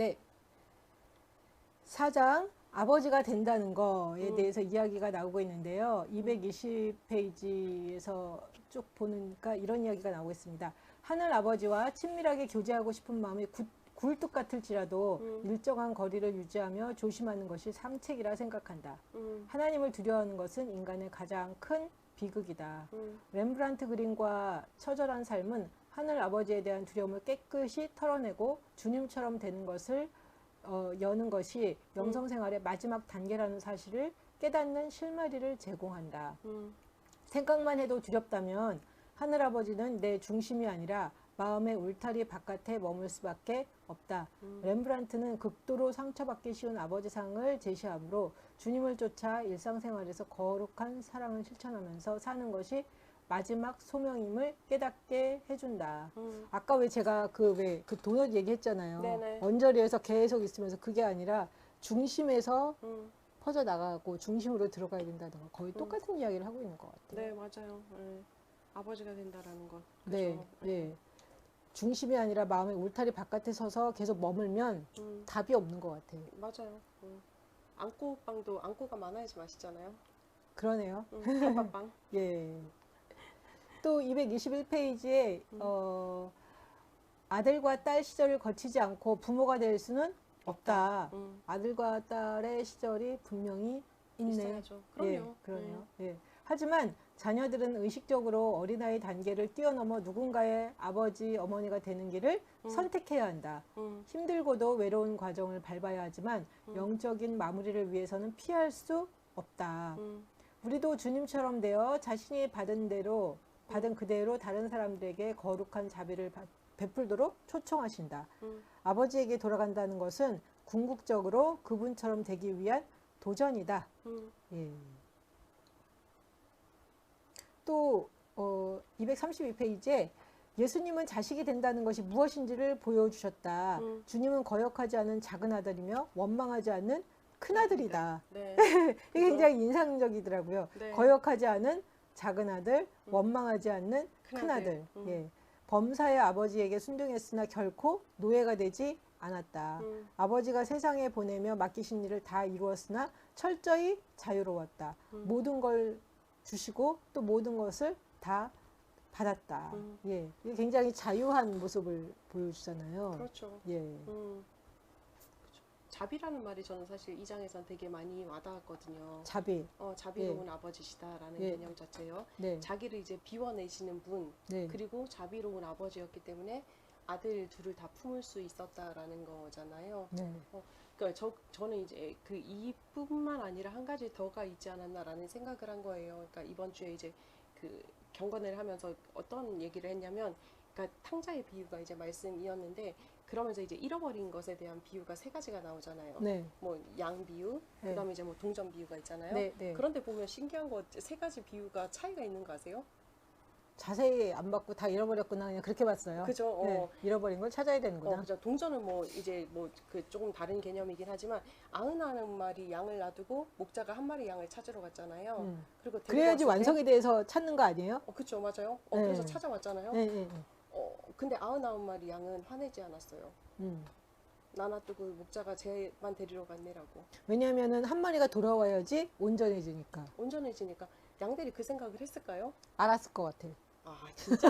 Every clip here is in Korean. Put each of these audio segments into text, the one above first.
네. 4장 아버지가 된다는 거에 대해서 이야기가 나오고 있는데요. 220페이지에서 쭉 보니까 이런 이야기가 나오고 있습니다. 하늘 아버지와 친밀하게 교제하고 싶은 마음이 굴뚝 같을지라도 일정한 거리를 유지하며 조심하는 것이 상책이라 생각한다. 하나님을 두려워하는 것은 인간의 가장 큰 비극이다. 렘브란트 그림과 처절한 삶은 하늘 아버지에 대한 두려움을 깨끗이 털어내고 주님처럼 되는 것을 여는 것이 영성생활의 마지막 단계라는 사실을 깨닫는 실마리를 제공한다. 생각만 해도 두렵다면 하늘아버지는 내 중심이 아니라 마음의 울타리 바깥에 머물 수밖에 없다. 렘브란트는 극도로 상처받기 쉬운 아버지상을 제시하므로 주님을 쫓아 일상생활에서 거룩한 사랑을 실천하면서 사는 것이 마지막 소명임을 깨닫게 해준다. 아까 왜 제가 그 도넛 얘기했잖아요. 네네. 언저리에서 계속 있으면서 그게 아니라 중심에서 퍼져나가고 중심으로 들어가야 된다는 거 거의 똑같은 이야기를 하고 있는 것 같아요. 네, 맞아요. 네. 아버지가 된다라는 것. 네, 그렇죠? 네. 중심이 아니라 마음의 울타리 바깥에 서서 계속 머물면 답이 없는 것 같아요. 맞아요. 안고빵도 안고가 많아야지 맛있잖아요. 그러네요. 한밥빵. 예. 또 221페이지에 아들과 딸 시절을 거치지 않고 부모가 될 수는 없다. 아들과 딸의 시절이 분명히 있네. 있어야죠. 그럼요. 예, 그러네요. 예. 하지만 자녀들은 의식적으로 어린아이 단계를 뛰어넘어 누군가의 아버지, 어머니가 되는 길을 선택해야 한다. 힘들고도 외로운 과정을 밟아야 하지만 영적인 마무리를 위해서는 피할 수 없다. 우리도 주님처럼 되어 자신이 받은 그대로 다른 사람들에게 거룩한 자비를 베풀도록 초청하신다. 아버지에게 돌아간다는 것은 궁극적으로 그분처럼 되기 위한 도전이다. 예. 또 232페이지에 예수님은 자식이 된다는 것이 무엇인지를 보여주셨다. 주님은 거역하지 않은 작은 아들이며 원망하지 않는 큰 아들이다. 네. 이게 굉장히 인상적이더라고요. 네. 거역하지 않은 작은 아들, 원망하지 않는 큰 아들. 예. 범사의 아버지에게 순종했으나 결코 노예가 되지 않았다. 아버지가 세상에 보내며 맡기신 일을 다 이루었으나 철저히 자유로웠다. 모든 걸 주시고 또 모든 것을 다 받았다. 예. 이게 굉장히 자유한 모습을 보여주잖아요. 그렇죠. 예. 그렇죠. 자비라는 말이 저는 사실 이 장에선 되게 많이 와닿았거든요. 자비. 자비로운 아버지시다라는 예. 개념 자체요. 네. 자기를 이제 비워내시는 분, 네. 그리고 자비로운 아버지였기 때문에 아들 둘을 다 품을 수 있었다라는 거잖아요. 네. 그러니까 저는 이제 그 이뿐만 아니라 한 가지 더가 있지 않았나라는 생각을 한 거예요. 그러니까 이번 주에 이제 그 경건을 하면서 어떤 얘기를 했냐면, 그러니까 탕자의 비유가 이제 말씀이었는데, 그러면서 이제 잃어버린 것에 대한 비유가 세 가지가 나오잖아요. 네. 뭐 양 비유, 네. 그다음에 이제 뭐 동전 비유가 있잖아요. 네, 네. 그런데 보면 신기한 거 세 가지 비유가 차이가 있는 거 아세요? 자세히 안 받고 다 잃어버렸구나 그냥 그렇게 봤어요. 그죠? 네. 잃어버린 걸 찾아야 되는구나. 그죠. 동전은 뭐 이제 뭐 그 조금 다른 개념이긴 하지만 91마리 양을 놔두고 목자가 한 마리 양을 찾으러 갔잖아요. 그리고 데리고 그래야지 왔을 때 완성이 돼서 찾는 거 아니에요? 그쵸, 맞아요. 네. 그래서 찾아왔잖아요. 네, 네, 네. 근데 99마리 양은 화내지 않았어요. 나놔두고 목자가 쟤만 데리러 갔네라고. 왜냐하면은 한 마리가 돌아와야지 온전해지니까. 온전해지니까 양들이 그 생각을 했을까요? 알았을 것 같아. 아, 진짜?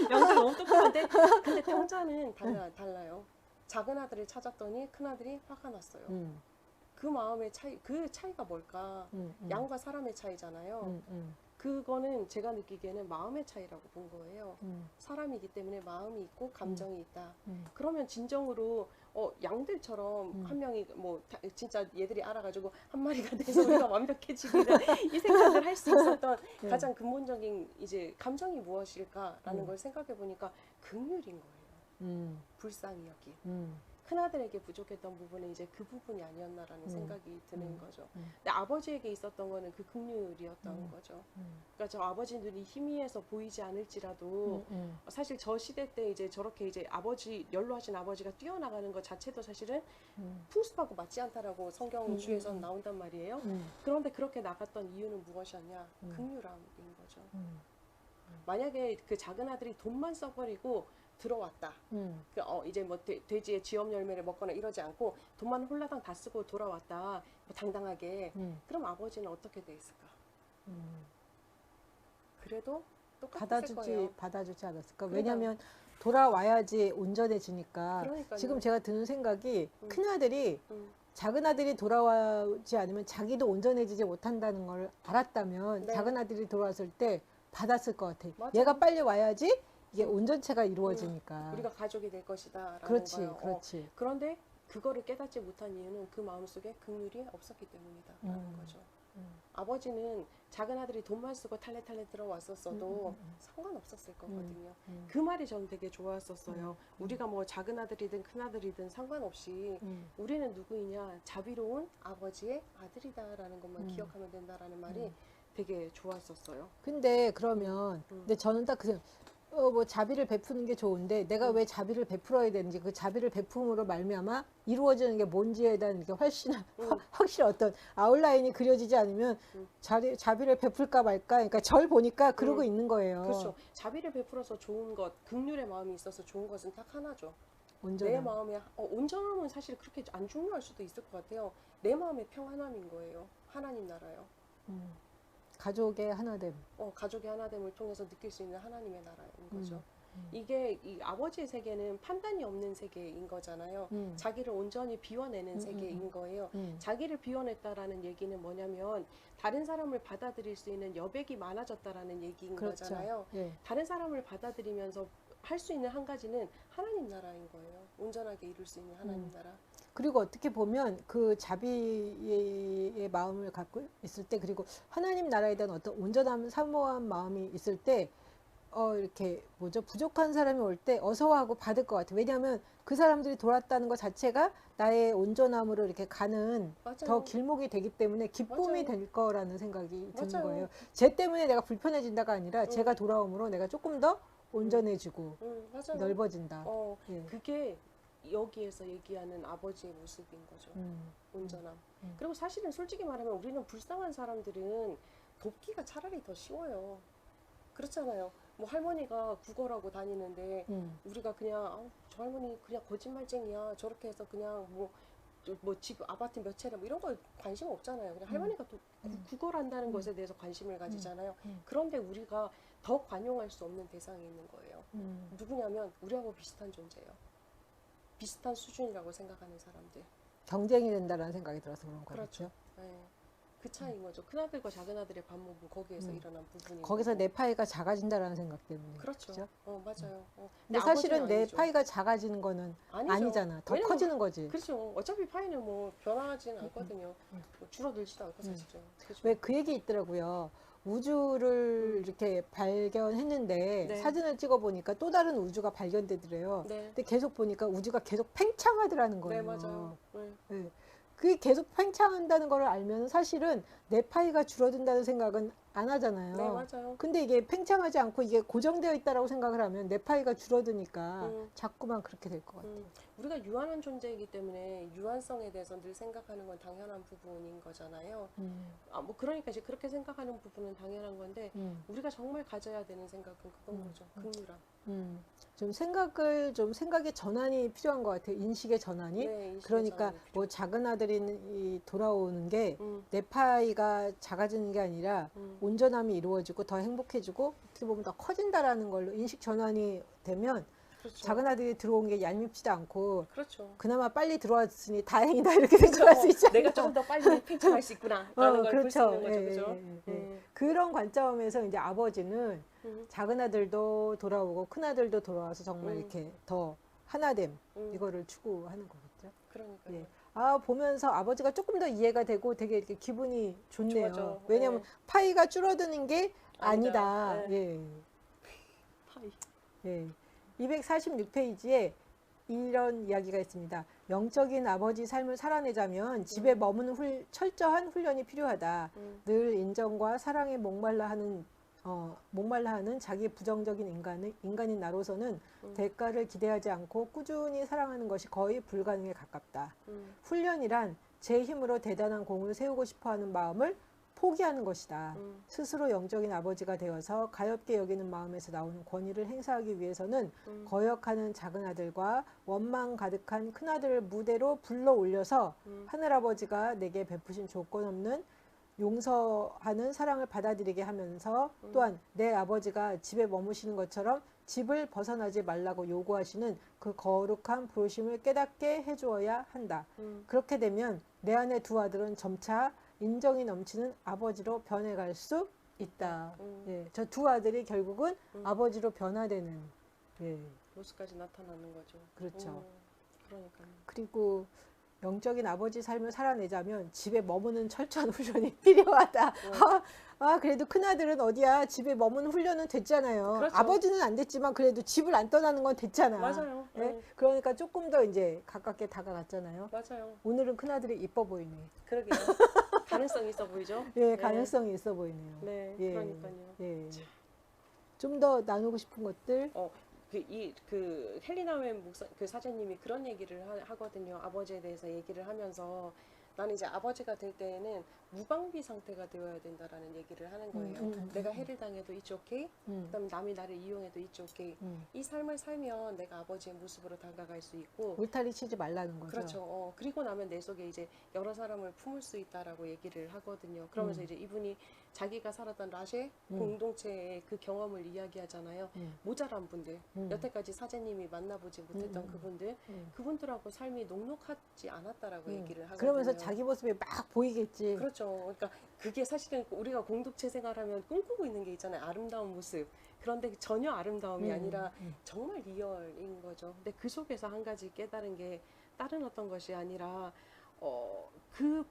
양들 너무 똑똑한데? 근데 탕자는 달라요. 작은 아들을 찾았더니 큰 아들이 화가 났어요. 그 마음의 차이, 그 차이가 뭘까? 양과 사람의 차이잖아요. 그거는 제가 느끼기에는 마음의 차이라고 본 거예요. 사람이기 때문에 마음이 있고 감정이 있다. 그러면 진정으로 양들처럼 한 명이 뭐 진짜 얘들이 알아가지고 한 마리가 돼서 우리가 완벽해지기를 이 생각을 할 수 있었던 가장 근본적인 이제 감정이 무엇일까라는 걸 생각해 보니까 긍휼인 거예요. 불쌍히 여기. 큰아들에게 부족했던 부분은 이제 그 부분이 아니었나라는 생각이 드는 거죠. 근데 아버지에게 있었던 거는 그 긍휼이었던 거죠. 그러니까 저 아버지들이 희미해서 보이지 않을지라도 사실 저 시대 때 이제 저렇게 이제 연로하신 아버지가 뛰어나가는 것 자체도 사실은 풍습하고 맞지 않다라고 성경주에서는 나온단 말이에요. 그런데 그렇게 나갔던 이유는 무엇이었냐? 긍휼함인 거죠. 만약에 그 작은 아들이 돈만 써버리고 들어왔다. 이제 뭐 돼지의 쥐염 열매를 먹거나 이러지 않고 돈만 홀라당 다 쓰고 돌아왔다. 뭐 당당하게. 그럼 아버지는 어떻게 돼 있을까? 그래도 똑같을 거예요. 받아주지 않았을까? 그러니까. 왜냐하면 돌아와야지 온전해지니까. 그러니까요. 지금 제가 드는 생각이 음. 큰아들이 음. 작은 아들이 돌아오지 않으면 자기도 온전해지지 못한다는 걸 알았다면 네. 작은 아들이 돌아왔을 때 받았을 것 같아. 맞아요. 얘가 빨리 와야지 이게 온전체가 이루어지니까. 아. 우리가 가족이 될 것이다라는 그렇지, 거예요. 그렇지. 그런데 그거를 깨닫지 못한 이유는 그 마음속에 긍휼이 없었기 때문이다라는 거죠. 아버지는 작은 아들이 돈만 쓰고 탈레탈레 들어왔었어도 상관없었을 거거든요. 그 말이 저는 되게 좋았었어요. 우리가 뭐 작은 아들이든 큰 아들이든 상관없이 우리는 누구이냐, 자비로운 아버지의 아들이다라는 것만 기억하면 된다라는 말이 되게 좋았었어요. 근데 그러면 근데 저는 딱 뭐 자비를 베푸는 게 좋은데 내가 왜 자비를 베풀어야 되는지, 그 자비를 베품으로 말미암아 이루어지는 게 뭔지에 대한 이렇게 확실히 어떤 아웃라인이 그려지지 않으면 자비를 베풀까 말까. 그러니까 절 보니까 그러고 있는 거예요. 그렇죠. 자비를 베풀어서 좋은 것, 긍휼의 마음이 있어서 좋은 것은 딱 하나죠. 온전함. 내 마음에 온전함은 사실 그렇게 안 중요할 수도 있을 것 같아요. 내 마음의 평안함인 거예요. 하나님 나라요. 가족의 하나됨. 가족의 하나됨을 통해서 느낄 수 있는 하나님의 나라인 거죠. 이게 이 아버지의 세계는 판단이 없는 세계인 거잖아요. 자기를 온전히 비워내는 세계인 거예요. 자기를 비워냈다라는 얘기는 뭐냐면 다른 사람을 받아들일 수 있는 여백이 많아졌다라는 얘기인 그렇죠. 거잖아요. 예. 다른 사람을 받아들이면서 할 수 있는 한 가지는 하나님 나라인 거예요. 온전하게 이룰 수 있는 하나님 나라. 그리고 어떻게 보면 그 자비의 마음을 갖고 있을 때, 그리고 하나님 나라에 대한 어떤 온전함, 사모한 마음이 있을 때, 이렇게 부족한 사람이 올 때 어서하고 받을 것 같아요. 왜냐하면 그 사람들이 돌았다는 것 자체가 나의 온전함으로 이렇게 가는 맞아요. 더 길목이 되기 때문에 기쁨이 맞아요. 될 거라는 생각이 드는 맞아요. 거예요. 쟤 때문에 내가 불편해진다가 아니라 제가 돌아옴으로 내가 조금 더 온전해지고 맞아요. 넓어진다. 예. 그게 여기에서 얘기하는 아버지의 모습인 거죠. 온전함. 그리고 사실은 솔직히 말하면 우리는 불쌍한 사람들은 돕기가 차라리 더 쉬워요. 그렇잖아요. 뭐 할머니가 구걸하고 다니는데 우리가 그냥 저 할머니 그냥 거짓말쟁이야. 저렇게 해서 그냥 뭐 집 아파트 몇 채래 뭐 이런 거 관심 없잖아요. 그냥 할머니가 또 구걸한다는 것에 대해서 관심을 가지잖아요. 그런데 우리가 더 관용할 수 없는 대상이 있는 거예요. 누구냐면 우리하고 비슷한 존재예요. 비슷한 수준이라고 생각하는 사람들. 경쟁이 된다는 생각이 들어서 그런 거죠. 그렇죠. 네. 그 차이인 거죠. 큰아들과 작은아들의 반목은 거기에서 일어난 부분이 거기서 내 파이가 작아진다라는 생각 때문에. 그렇죠. 그죠? 맞아요. 근데 사실은 내 파이가 작아지는 거는 아니죠. 아니잖아. 더 왜냐면 커지는 거지. 그렇죠. 어차피 파이는 뭐 변화하지는 않거든요. 뭐 줄어들지도 않고 사실은. 그렇죠. 왜 그 얘기 있더라고요. 우주를 이렇게 발견했는데 네. 사진을 찍어보니까 또 다른 우주가 발견되더래요. 네. 근데 계속 보니까 우주가 계속 팽창하더라는 네, 거예요. 맞아요. 네. 네. 그게 계속 팽창한다는 걸 알면 사실은 내 파이가 줄어든다는 생각은 안 하잖아요. 네, 맞아요. 근데 이게 팽창하지 않고 이게 고정되어 있다라고 생각을 하면 내 파이가 줄어드니까 자꾸만 그렇게 될 것 같아요. 우리가 유한한 존재이기 때문에 유한성에 대해서 늘 생각하는 건 당연한 부분인 거잖아요. 뭐 그러니까 이제 그렇게 생각하는 부분은 당연한 건데 우리가 정말 가져야 되는 생각은 그건 거죠. 긍휼함. 좀 생각의 전환이 필요한 것 같아요. 인식의 전환이. 네, 인식의 그러니까 전환이 뭐 작은 아들이 돌아오는 게 내 파이가 작아지는 게 아니라 온전함이 이루어지고 더 행복해지고 어떻게 보면 더 커진다라는 걸로 인식 전환이 되면 그렇죠. 작은 아들이 들어온 게 얄밉지도 않고 그렇죠. 그나마 빨리 들어왔으니 다행이다 이렇게 생각할 수 있잖아요. 내가 좀 더 빨리 팽창할 수 있구나 라는 걸 볼 수 그렇죠. 있는 거죠. 예, 그죠? 예, 예. 그런 관점에서 이제 아버지는 작은 아들도 돌아오고 큰 아들도 돌아와서 정말 이렇게 더 하나됨 이거를 추구하는 거겠죠. 그러니까요. 예. 보면서 아버지가 조금 더 이해가 되고 되게 이렇게 기분이 좋네요. 좋아져. 왜냐하면 네. 파이가 줄어드는 게 아니다. 아니다. 예. 파이. 예. 246페이지에 이런 이야기가 있습니다. 영적인 아버지 삶을 살아내자면 집에 머무는 철저한 훈련이 필요하다. 늘 인정과 사랑에 목말라 하는 자기 부정적인 인간인 나로서는 대가를 기대하지 않고 꾸준히 사랑하는 것이 거의 불가능에 가깝다. 훈련이란 제 힘으로 대단한 공을 세우고 싶어하는 마음을 포기하는 것이다. 스스로 영적인 아버지가 되어서 가엾게 여기는 마음에서 나오는 권위를 행사하기 위해서는 거역하는 작은 아들과 원망 가득한 큰 아들을 무대로 불러 올려서 하늘아버지가 내게 베푸신 조건 없는 용서하는 사랑을 받아들이게 하면서 또한 내 아버지가 집에 머무시는 것처럼 집을 벗어나지 말라고 요구하시는 그 거룩한 부르심을 깨닫게 해주어야 한다. 그렇게 되면 내 안의 두 아들은 점차 인정이 넘치는 아버지로 변해갈 수 있다. 예, 저 두 아들이 결국은 아버지로 변화되는 예. 모습까지 나타나는 거죠. 그렇죠. 그러니까요. 그리고 영적인 아버지 삶을 살아내자면 집에 머무는 철저한 훈련이 필요하다. 그래도 큰아들은 어디야. 집에 머무는 훈련은 됐잖아요. 그렇죠. 아버지는 안 됐지만 그래도 집을 안 떠나는 건 됐잖아. 맞아요. 네? 그러니까 조금 더 이제 가깝게 다가갔잖아요. 맞아요. 오늘은 큰아들이 이뻐 보이네. 그러게요. 가능성이 있어 보이죠? 예, 가능성이 있어 보이네요. 네, 예, 그러니까요. 예. 좀 더 나누고 싶은 것들. 그 헬리나 웬 목사 그 사제님이 그런 얘기를 하거든요. 아버지에 대해서 얘기를 하면서 나는 이제 아버지가 될 때에는 무방비 상태가 되어야 된다라는 얘기를 하는 거예요. 내가 해를 당해도 it's okay. 그다음에 남이 나를 이용해도 it's okay. 이 삶을 살면 내가 아버지의 모습으로 다가갈 수 있고 울타리 치지 말라는 거죠. 그렇죠. 그리고 나면 내 속에 이제 여러 사람을 품을 수 있다라고 얘기를 하거든요. 그러면서 이제 이분이 자기가 살았던 라쉐 공동체의 그 경험을 이야기하잖아요. 모자란 분들, 여태까지 사제님이 만나보지 못했던 그분들하고 삶이 녹록하지 않았다라고 얘기를 하거든요. 그러면서 자기 모습이 막 보이겠지. 그렇죠. 그러니까 그게 사실은 우리가 공동체 생활하면 꿈꾸고 있는 게 있잖아요. 아름다운 모습. 그런데 전혀 아름다움이 아니라 정말 리얼인 거죠. 근데 그 속에서 한 가지 깨달은 게 다른 어떤 것이 아니라 그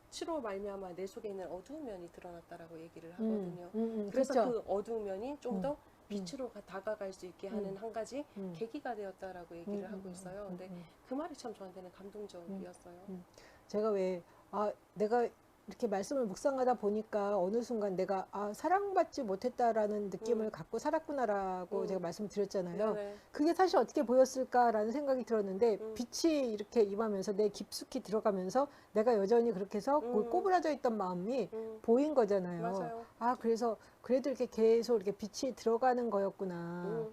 빛으로 말미암아 내 속에 있는 어두운 면이 드러났다라고 얘기를 하거든요. 그래서 그렇죠. 그 어두운 면이 좀 더 빛으로 다가갈 수 있게 하는 한 가지 계기가 되었다라고 얘기를 하고 있어요. 근데 그 말이 참 저한테는 감동적이었어요. 제가 내가 이렇게 말씀을 묵상하다 보니까 어느 순간 내가 사랑받지 못했다라는 느낌을 갖고 살았구나라고 제가 말씀드렸잖아요. 네네. 그게 사실 어떻게 보였을까라는 생각이 들었는데 빛이 이렇게 임하면서 내 깊숙이 들어가면서 내가 여전히 그렇게 해서 꼬부라져 있던 마음이 보인 거잖아요. 맞아요. 그래서 그래도 이렇게 계속 이렇게 빛이 들어가는 거였구나.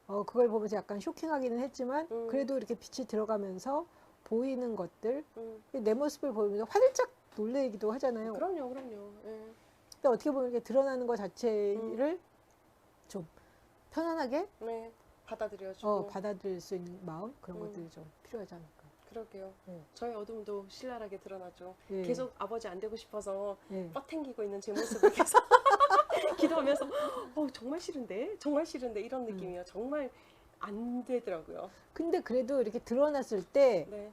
그걸 보면서 약간 쇼킹하기는 했지만 그래도 이렇게 빛이 들어가면서 보이는 것들, 내 모습을 보면서 화들짝 놀래기도 하잖아요. 그럼요. 예. 근데 어떻게 보면 이렇게 드러나는 것 자체를 좀 편안하게 네, 받아들여주고 받아들일 수 있는 마음 그런 것들이 좀 필요하지 않을까. 그러게요. 네. 저의 어둠도 신랄하게 드러나죠. 예. 계속 아버지 안 되고 싶어서 예. 뻗탱기고 있는 제 모습을 계속 기도하면서 정말 싫은데 이런 느낌이에요. 정말 안 되더라고요. 근데 그래도 이렇게 드러났을 때 네.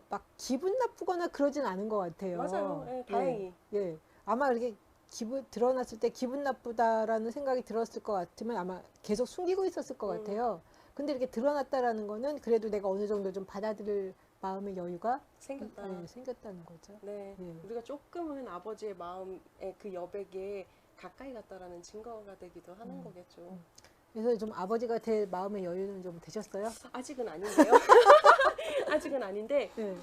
막 기분 나쁘거나 그러진 않은 것 같아요. 맞아요. 예, 다행히. 예. 아마 이렇게 드러났을 때 기분 나쁘다라는 생각이 들었을 것 같으면 아마 계속 숨기고 있었을 것 같아요. 근데 이렇게 드러났다라는 거는 그래도 내가 어느 정도 좀 받아들일 마음의 여유가 생겼다는 거죠. 네. 예. 우리가 조금은 아버지의 마음의 그 여백에 가까이 갔다라는 증거가 되기도 하는 거겠죠. 그래서 좀 아버지가 될 마음의 여유는 좀 되셨어요? 아직은 아닌데요. 아직은 아닌데 네.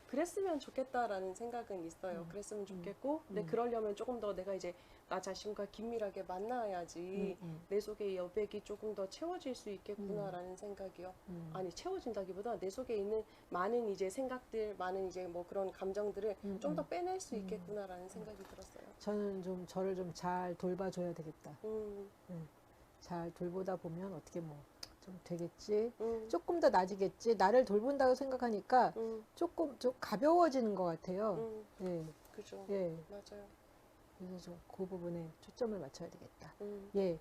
그랬으면 좋겠다라는 생각은 있어요. 그랬으면 좋겠고 근데 그러려면 조금 더 내가 이제 나 자신과 긴밀하게 만나야지 내 속의 여백이 조금 더 채워질 수 있겠구나라는 생각이요. 아니 채워진다기보다 내 속에 있는 많은 이제 생각들, 많은 이제 뭐 그런 감정들을 좀 더 빼낼 수 있겠구나라는 생각이 들었어요. 저는 좀 저를 좀 잘 돌봐줘야 되겠다. 잘 돌보다 보면 어떻게 좀 되겠지. 조금 더 나아지겠지. 나를 돌본다고 생각하니까 조금 좀 가벼워지는 것 같아요. 예. 그죠. 예. 맞아요. 그래서 좀 그 부분에 초점을 맞춰야 되겠다. 예.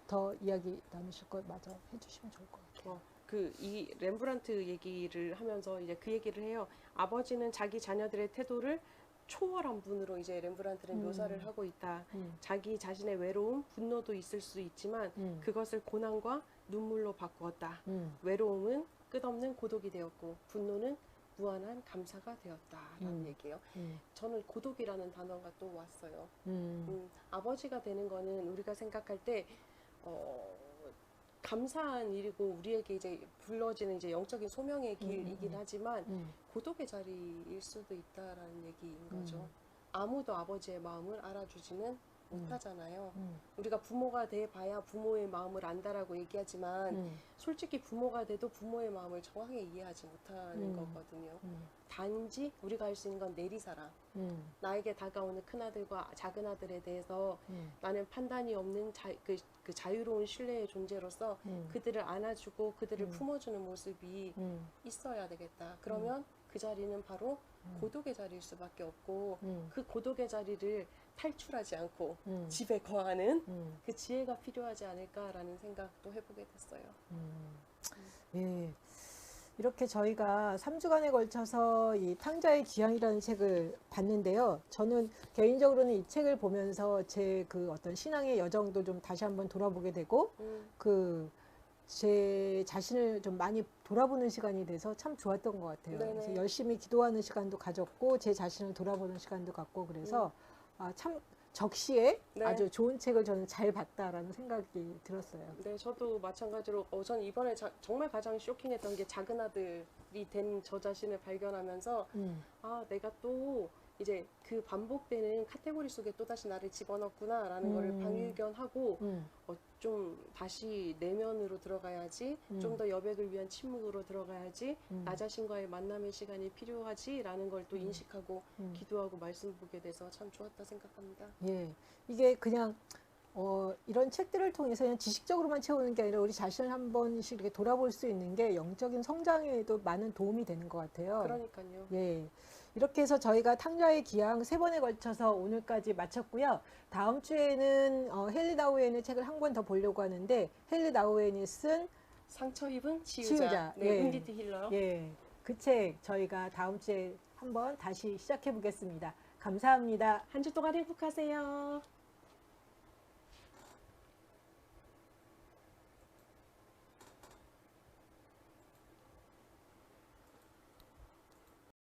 더 이야기 나누실 것 마저 해주시면 좋을 것 같아요. 이 렘브란트 얘기를 하면서 이제 그 얘기를 해요. 아버지는 자기 자녀들의 태도를 초월한 분으로 이제 렘브란트는 묘사를 하고 있다. 자기 자신의 외로움, 분노도 있을 수 있지만 그것을 고난과 눈물로 바꾸었다. 외로움은 끝없는 고독이 되었고 분노는 무한한 감사가 되었다라는 얘기예요. 저는 고독이라는 단어가 또 왔어요. 아버지가 되는 거는 우리가 생각할 때 감사한 일이고 우리에게 이제 불러지는 이제 영적인 소명의 길이긴 하지만 고독의 자리일 수도 있다라는 얘기인 거죠. 아무도 아버지의 마음을 알아주지는 못하잖아요. 음. 우리가 부모가 돼봐야 부모의 마음을 안다라고 얘기하지만 솔직히 부모가 돼도 부모의 마음을 정확하게 이해하지 못하는 거거든요. 단지 우리가 할 수 있는 건 내리사랑. 나에게 다가오는 큰아들과 작은아들에 대해서 나는 판단이 없는 그 자유로운 신뢰의 존재로서 그들을 안아주고 그들을 품어주는 모습이 있어야 되겠다. 그러면 그 자리는 바로 고독의 자리일 수밖에 없고 그 고독의 자리를 탈출하지 않고 집에 거하는 그 지혜가 필요하지 않을까라는 생각도 해보게 됐어요. 예. 이렇게 저희가 3주간에 걸쳐서 이 탕자의 귀향이라는 책을 봤는데요. 저는 개인적으로는 이 책을 보면서 제 그 어떤 신앙의 여정도 좀 다시 한번 돌아보게 되고, 제 자신을 좀 많이 돌아보는 시간이 돼서 참 좋았던 것 같아요. 네네. 그래서 열심히 기도하는 시간도 가졌고, 제 자신을 돌아보는 시간도 갖고, 그래서 참 적시에 네. 아주 좋은 책을 저는 잘 봤다라는 생각이 들었어요. 네, 저도 마찬가지로 전 이번에 정말 가장 쇼킹했던 게 작은 아들이 된 저 자신을 발견하면서 아, 내가 또 이제 그 반복되는 카테고리 속에 또다시 나를 집어넣구나라는 거를 방일견하고 좀 다시 내면으로 들어가야지, 좀 더 여백을 위한 침묵으로 들어가야지, 나 자신과의 만남의 시간이 필요하지라는 걸 또 인식하고 기도하고 말씀 보게 돼서 참 좋았다 생각합니다. 예, 이게 그냥 이런 책들을 통해서 그냥 지식적으로만 채우는 게 아니라 우리 자신을 한 번씩 이렇게 돌아볼 수 있는 게 영적인 성장에도 많은 도움이 되는 것 같아요. 그러니까요. 예. 이렇게 해서 저희가 탕자의 기향 3번에 걸쳐서 오늘까지 마쳤고요. 다음 주에는 헨리 나우엔의 책을 한 권 더 보려고 하는데, 헨리 나우엔이 쓴 상처 입은 치유자. 치유자. 네, 예. 인디트 힐러. 예, 그 책 저희가 다음 주에 한번 다시 시작해 보겠습니다. 감사합니다. 한 주 동안 행복하세요.